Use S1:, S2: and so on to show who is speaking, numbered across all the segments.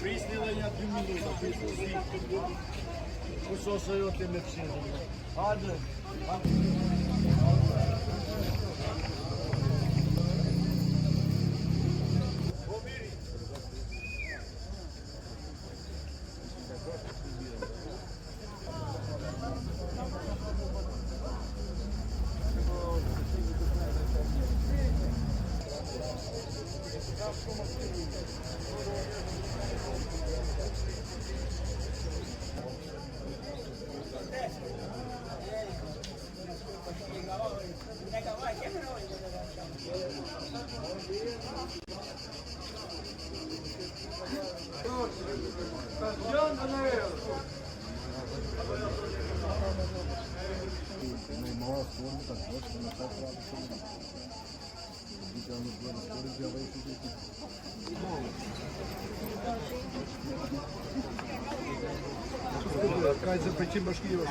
S1: Prisni dhe një 2 minuta, prisni. Kusht ose jo të me pëshirë. Hajde. Кайзер причем башки его.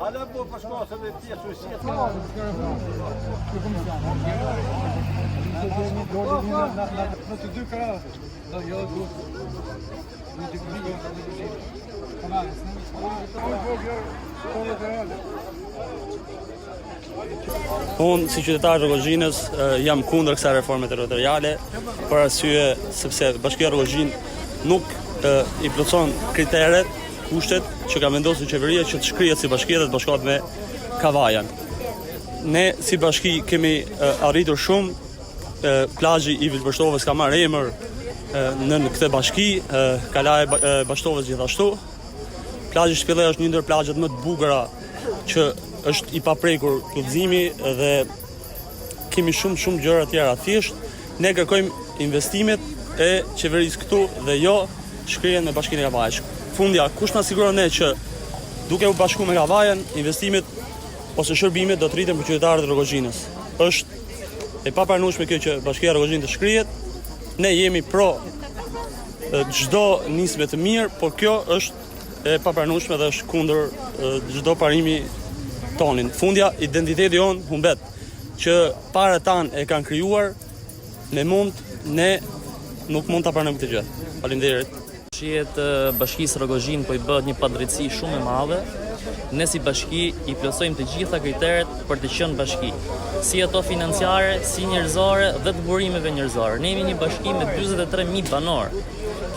S1: Hala po pashkosën e pjesë ushqet. Në të dy kratë. Do jo du. Në të dy
S2: Unë, si qytetar Rrogozhinës, jam kundër kësaj reforme territoriale, për arsye sepse Bashkia e Rrogozhinë nuk i plotëson kriteret, kushtet që ka vendosur qeveria që të shkrihet si bashkia dhe të bashkohet me Kavajan. Ne si bashki kemi arritur shumë, plazhi i Vilbërshtovës ka marrë emër në këtë bashki, Kalaja e Bashtovës gjithashtu. Plazhi Shpillej është një ndër plazhet më të bukura që është i paprekur udhëzimi dhe kemi shumë gjëra tjera. Thjesht ne kërkojmë investimet e qeverisë këtu dhe jo shkrihen me Bashkinë e Kavajës. Fundja, kush na siguron ne që duke u bashkuar me Kavajan, investimet ose shërbimet do të rriten për qytetarët e Rrogozhinës. Është e papranueshme kjo që Bashkia e Rrogozhinës të shkrihet. Ne jemi pro çdo nisme të mirë, por kjo është e papranueshme dhe është kundër çdo parimi tonin. Fundja, identiteti jon humbet që parët tanë e kanë krijuar, ne nuk mund ta pranojmë këtë gjë. Faleminderit.
S3: Bashkisë Rrogozhinë po i bëhet një padrejtësi shumë e madhe. Ne si bashki i plotësojmë të gjitha kriteret për të qenë bashki, si ato financiare, si njerëzore dhe të burimeve njerëzore. Ne jemi një bashki me 43.000 banor.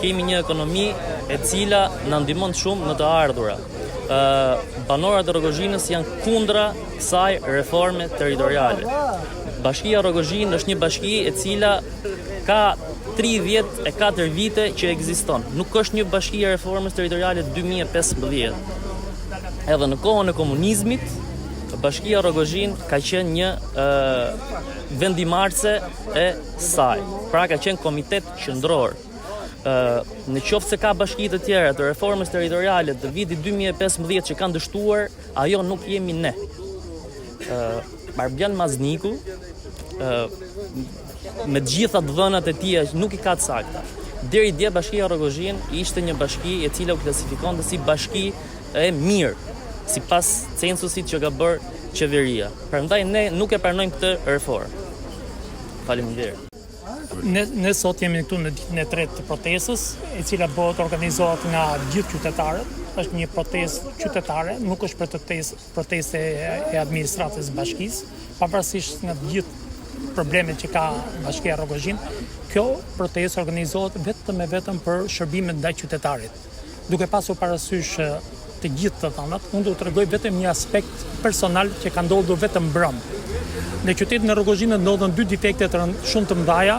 S3: Kemi një ekonomi e cila na ndihmon shumë në të ardhurat. Banorët e Rrogozhinës janë kundra kësaj reforme territoriale. Bashkia Rrogozhinë është një bashki e cila ka 34 vite që ekziston. Nuk është një bashki e reformës territoriale 2015. Edhe në kohën e komunizmit, Bashkia Rrogozhinë ka qenë një vendimarrëse e saj. Pra ka qenë komitet qendror. Në qoftë se ka bashki të tjera të reformës territoriale të vitit 2015 që kanë dështuar, ajo nuk jemi ne. Barbian Mazniku, me të gjitha të dhënat e tij nuk i ka të sakta. Deri dje Bashkia Rrogozhinë ishte një bashki e cila u klasifikonte si bashki e mirë, sipas censusit që ka bërë qeveria. Prandaj ne nuk e pranojmë këtë reformë. Faleminderit.
S4: Ne sot jemi këtu në ditën e tretë të protestës, e cila bëhet organizohet nga gjithë qytetarët. Është një protestë qytetare, nuk është protestë e administratës bashkisë, pavarësisht nga gjithë problemet që ka Bashkia Rrogozhinë. Kjo protestë organizohet vetëm për shërbimet ndaj qytetarit. duke pasur parasysh të gjithë të thanat, unë do të tregoj vetëm një aspekt personal që ka ndodhur vetëm brëmë. Në qytetin e Rrogozhinës ndodhen 2 defekte shumë të mëdha,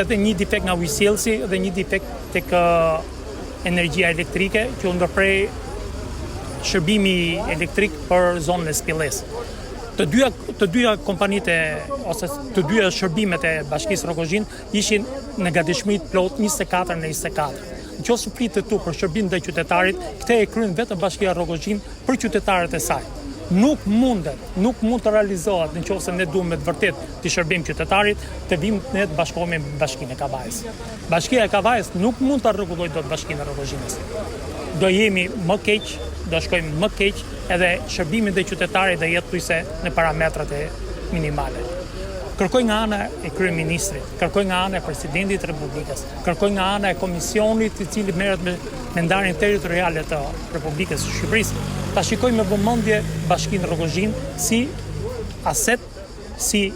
S4: edhe një defekt nga ujësjellsi dhe një defekt tek energjia elektrike që u ndërprej shërbimi elektrik për zonën e Spillës. Të dyja kompanitë ose të dyja shërbimet e Bashkisë Rrogozhinë ishin në gatishmëri plot 24 në 24. Nëse flitet tu për shërbim ndaj qytetarit, këtë e kryen vetëm Bashkia Rrogozhinë për qytetarët e saj. Nuk mund të realizohet nëse ne duam me të vërtet të shërbim qytetarit, të vim ne të bashkohemi me Bashkinë e Kavajës. Bashkia e Kavajës nuk mund ta rregullojë dot Bashkinë e Rrogozhinës. Do jemi më keq, do shkojmë më keq, edhe shërbimi ndaj qytetarit do jetë thjesht në parametrat e minimale. Kërkoj nga ana e kryeministrit, kërkoj nga ana e presidentit të Republikës, kërkoj nga ana e komisionit i cili merret me ndarjen territoriale të Republikës së Shqipërisë, ta shikojmë me vëmendje Bashkinë Rrogozhinë si aset, si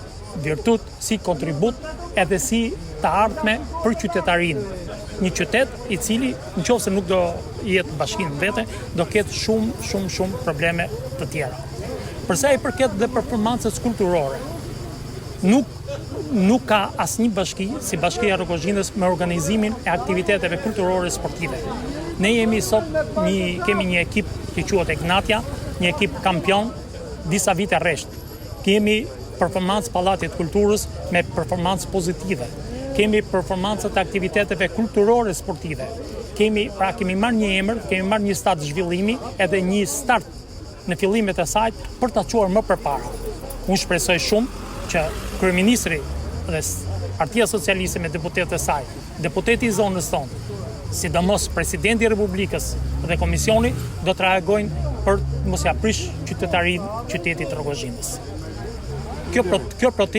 S4: virtut, si kontribut, edhe si të ardhme për qytetarinë. Një qytet i cili nëse nuk do jetë bashkinë vete, do ketë shumë probleme të tjera. Për sa i përket dhe performancës kulturore, nuk ka asnjë bashki si Bashkia e Rrogozhinës me organizimin e aktiviteteve kulturore sportive. Ne kemi një ekip që quhet Egnatia, një ekip kampion disa vite rresht. Kemi performancë Pallatit Kulturës me performancë pozitive. Kemi performancët e aktiviteteve kulturore sportive. Kemi marrë një emër, kemi marrë një start zhvillimi edhe një start në fillimet e saj për ta çuar më përpara. Unë shpresoj shumë që kryeministri dhe Partia Socialiste me deputetët e saj, deputeti i zonës tonë, sidomos presidenti i Republikës dhe komisioni do të reagojnë për mos ia prish qytetarinë qytetit të Rrogozhinës. Kjo